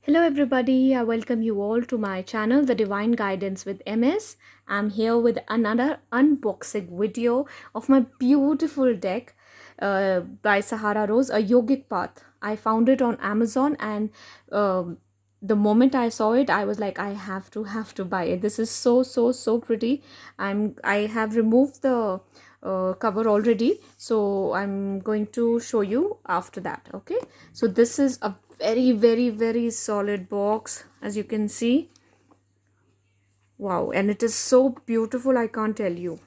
Hello, everybody. I welcome you all to my channel, The Divine Guidance with MS. I'm here with another unboxing video of my beautiful deck by Sahara Rose, a yogic path. I found it on Amazon, and um the moment I saw it, I was like, I have to buy it. This is so pretty. I have removed the cover already, so I'm going to show you after that. Okay, so this is a very solid box, as you can see. Wow, and it is so beautiful, I can't tell you.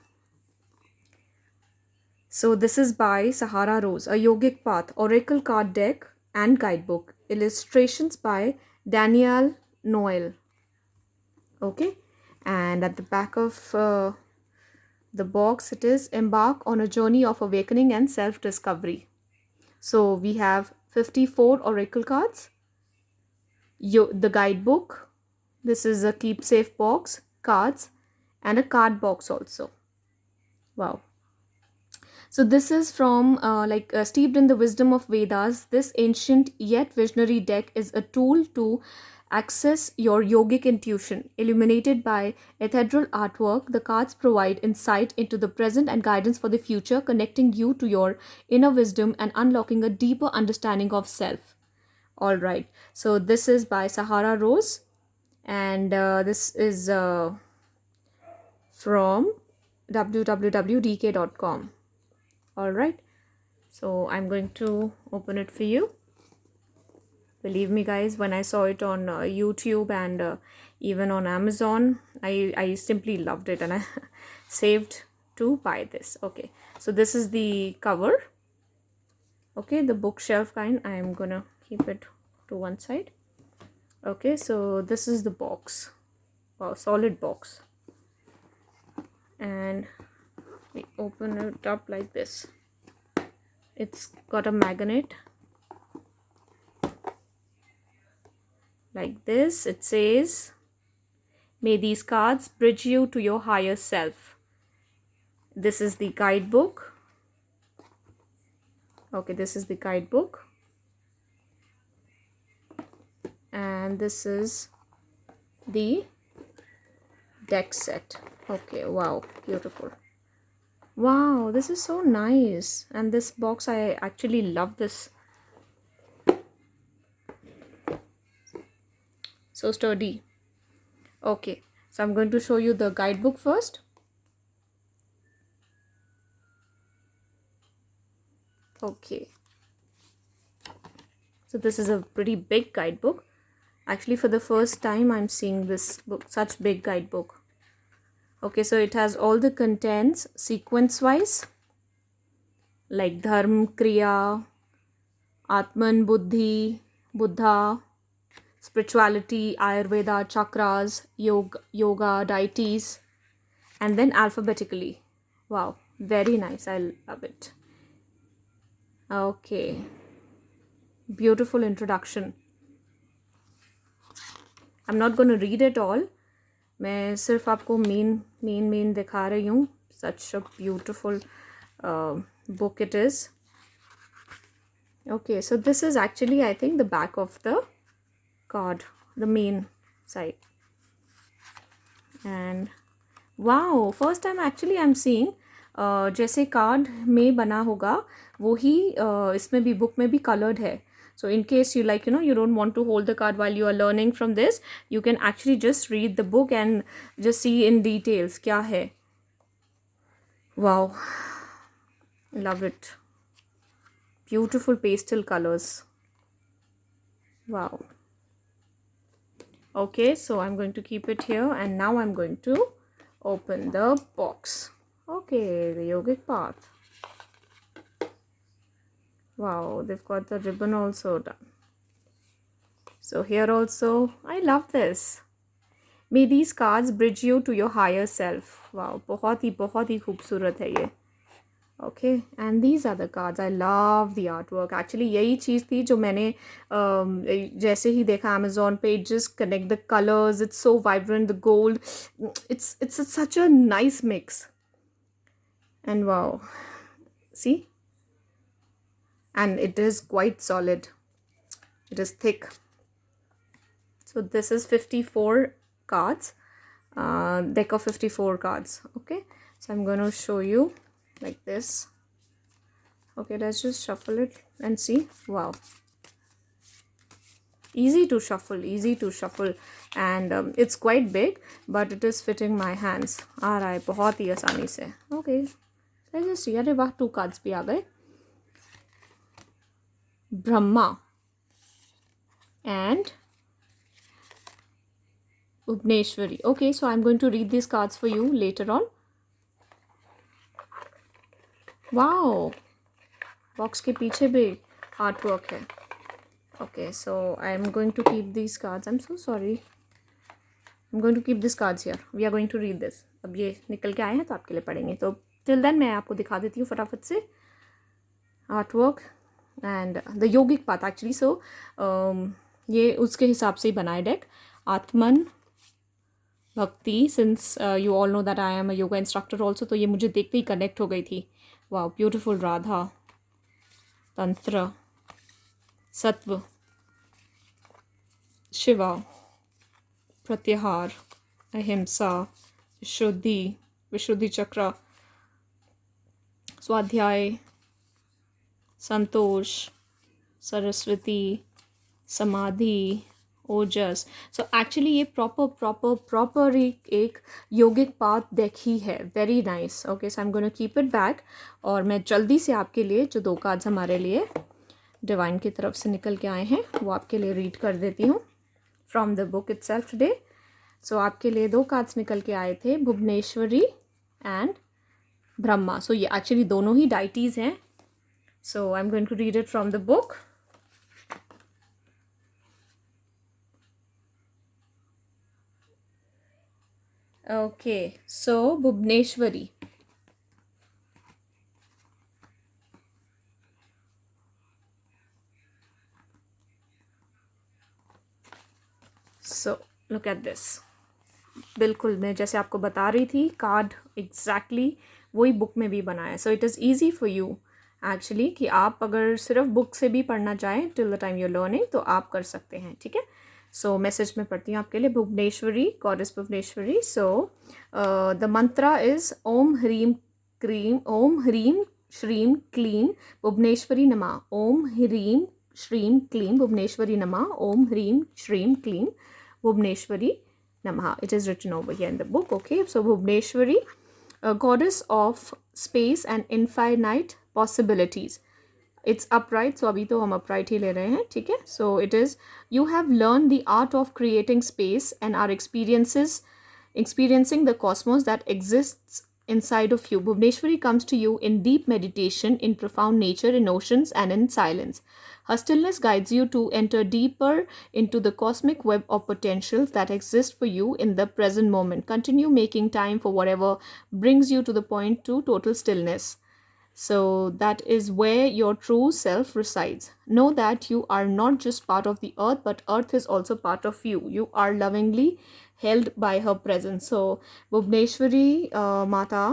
So this is by Sahara Rose, a yogic path oracle card deck and guidebook. Illustrations by Danielle Noel. Okay, and at the back of the box it is embark on a journey of awakening and self-discovery. So we have 54 oracle cards, the guidebook. This is a keep safe box, cards, and a card box also. Wow. So this is from steeped in the wisdom of Vedas. This ancient yet visionary deck is a tool to access your yogic intuition. Illuminated by ethereal artwork, the cards provide insight into the present and guidance for the future, connecting you to your inner wisdom and unlocking a deeper understanding of self. All right. So this is by Sahara Rose, and this is from www.dk.com. All right. So I'm going to open it for you. Believe me, guys, when I saw it on YouTube and even on Amazon, I simply loved it, and I saved to buy this. Okay. So this is the cover. Okay, the bookshelf kind. I'm gonna keep it to one side. Okay, so this is the box. Wow, solid box. And we open it up like this. It's got a magnet like this. It says, may these cards bridge you to your higher self. This is the guidebook. Okay, this is the guidebook. And this is the deck set. Okay, wow, beautiful. Wow, this is so nice. And this box, I actually love this. So sturdy. Okay, so I'm going to show you the guidebook first. Okay, so this is a pretty big guidebook. Actually, for the first time I'm seeing this book, such big guidebook. Okay, so it has all the contents sequence wise, like dharma, kriya, atman, buddhi, buddha, spirituality, ayurveda, chakras, yoga, deities, and then alphabetically. Wow, very nice. I love it. Okay, beautiful introduction. I'm not going to read it all. मैं सिर्फ आपको main दिखा रही हूँ. Such a beautiful book it is. Okay, so this is actually, I think, the back of the card, the main side. And wow, first time actually I'm seeing जैसे card में बना होगा वो ही इसमें भी बुक में भी colored है. So in case you you don't want to hold the card while you are learning from this, you can actually just read the book and just see in details क्या है. Wow, love it. Beautiful pastel colors. Wow. Okay, so I'm going to keep it here, and now I'm going to open the box. Okay, the yogic path. Wow, they've got the ribbon also done. So here also, I love this. May these cards bridge you to your higher self. Wow, बहुत ही खूबसूरत है ये. Okay, and these are the cards. I love the artwork. Actually, यही चीज़ थी जो मैंने जैसे ही देखा Amazon पे. Just connect the colors. It's so vibrant. The gold. It's such a nice mix. And wow, see, and it is quite solid. It is thick. So this is 54 cards, deck of 54 cards. Okay, so I'm going to show you like this. Okay, let's just shuffle it and see. Wow, easy to shuffle, and it's quite big, but it is fitting my hands. आ रहा है बहुत ही आसानी से. Okay, let's just see. अरे वाह, 2 cards भी आ गए. Brahma and Bhuvneshwari. Okay, so I'm going to read these cards for you later on. Wow, box के पीछे भी artwork है. Okay, so I'm going to keep these cards. I'm so sorry. I'm going to keep these cards here. We are going to read this. अब ये निकल के आए हैं तो आपके लिए पढ़ेंगे. तो till then मैं आपको दिखा देती हूँ फटाफट से artwork and the yogic path actually. So ये उसके हिसाब से ही बनाए deck. आत्मन भक्ति, since you all know that I am a yoga instructor also, तो ये मुझे देखते ही connect हो गई थी. Wow, beautiful. राधा, तंत्र, सत्व, शिवा, प्रत्याहार, अहिंसा, विशुद्धि चक्र, स्वाध्याय, संतोष, सरस्वती, समाधि, ओजस. सो एक्चुअली ये प्रॉपर एक योगिक पाथ डेक ही है. Very nice. Okay, so I am gonna keep it back. और मैं जल्दी से आपके लिए जो 2 कार्ड्स हमारे लिए डिवाइन की तरफ से निकल के आए हैं वो आपके लिए रीड कर देती हूँ from the book itself today. So आपके लिए 2 कार्ड्स निकल के आए थे, भुवनेश्वरी एंड ब्रह्मा. सो ये एक्चुअली दोनों ही डाइटीज़ हैं. So I am going to read it from the book. Okay, so Bhuvaneshwari. So look at this. बिल्कुल मैं जैसे आपको बता रही थी, कार्ड एग्जैक्टली वही बुक में भी बनाया है. So it is easy for you actually कि आप अगर सिर्फ बुक से भी पढ़ना चाहें till the time you're learning तो आप कर सकते हैं. ठीक है. सो मैसेज में पढ़ती हूँ आपके लिए. Bhuvaneshwari, goddess Bhuvaneshwari. So the mantra is Om Hreem Shreem Kleem Bhuvaneshwari नमः. ओम ह्रीम श्रीम क्लीम भुवनेश्वरी नमः. ओम Hreem Shreem क्लीम Bhuvneshwari Namaha. It is written over here in the book. Okay, so Bhuvneshwari, a goddess of space and infinite possibilities. It's upright, so अभी तो हम upright ही ले रहे हैं. ठीक है. So it is, you have learned the art of creating space and are experiencing the cosmos that exists inside of you. Bhuvneshwari comes to you in deep meditation, in profound nature, in oceans and in silence. Her stillness guides you to enter deeper into the cosmic web of potentials that exist for you in the present moment. Continue making time for whatever brings you to the point to total stillness. So that is where your true self resides. Know that you are not just part of the earth, but earth is also part of you. You are lovingly held by her presence. So Bhuvneshwari Mata,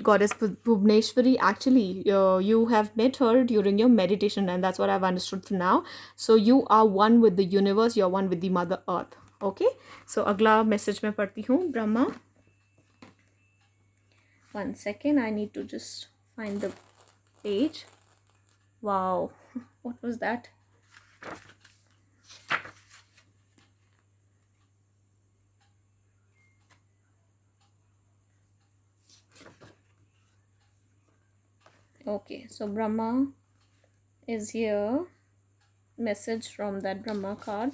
goddess Bhuvneshwari, actually you have met her during your meditation, and that's what I've understood for now. So you are one with the universe, you're one with the mother earth. Okay, so अगला message मैं पढ़ती हूँ. Brahma, 1 second, I need to just find the page. Wow, what was that? Okay, so Brahma is here. Message from that Brahma card.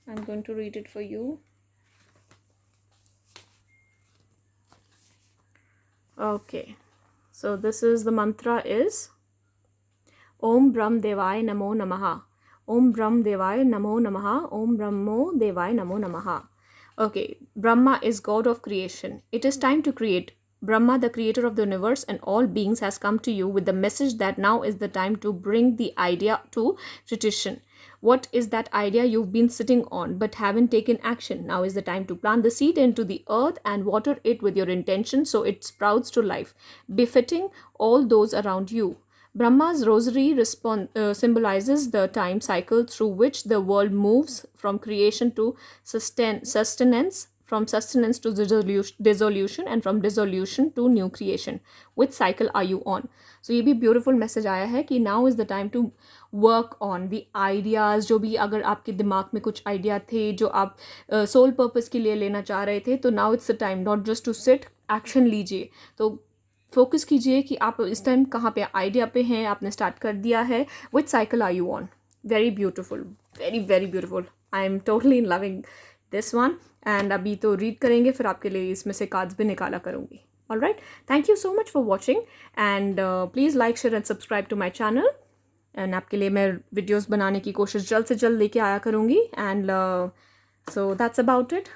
I'm going to read it for you. Okay, so this is the mantra is Om Brahm Devai Namo Namaha. Om Brahm Devai Namo Namaha. Om Brahmo Devai Namo Namaha. Okay, Brahma is God of creation. It is time to create. Brahma, the creator of the universe and all beings, has come to you with the message that now is the time to bring the idea to fruition. What is that idea you've been sitting on but haven't taken action? Now is the time to plant the seed into the earth and water it with your intention so it sprouts to life, befitting all those around you. Brahma's rosary symbolizes the time cycle through which the world moves from creation to sustenance, from sustenance to dissolution, and from dissolution to new creation. Which cycle are you on? So ये भी beautiful message आया है कि now is the time to work on the ideas. जो भी अगर आपके दिमाग में कुछ idea थे जो आप soul purpose के लिए लेना चाह रहे थे, तो now it's the time not just to sit, action लीजिए. तो फोकस कीजिए कि आप इस टाइम कहाँ पे आइडिया पे हैं, आपने स्टार्ट कर दिया है. Which cycle are you on? Very beautiful, very very beautiful. I am totally in loving this one. And अभी तो रीड करेंगे, फिर आपके लिए इसमें से कार्ड्स भी निकाला करूँगी. All right, thank you so much for watching and please like, share and subscribe to my channel. And आपके लिए मैं वीडियोज़ बनाने की कोशिश जल्द से जल्द लेके आया करूँगी. And so that's about it.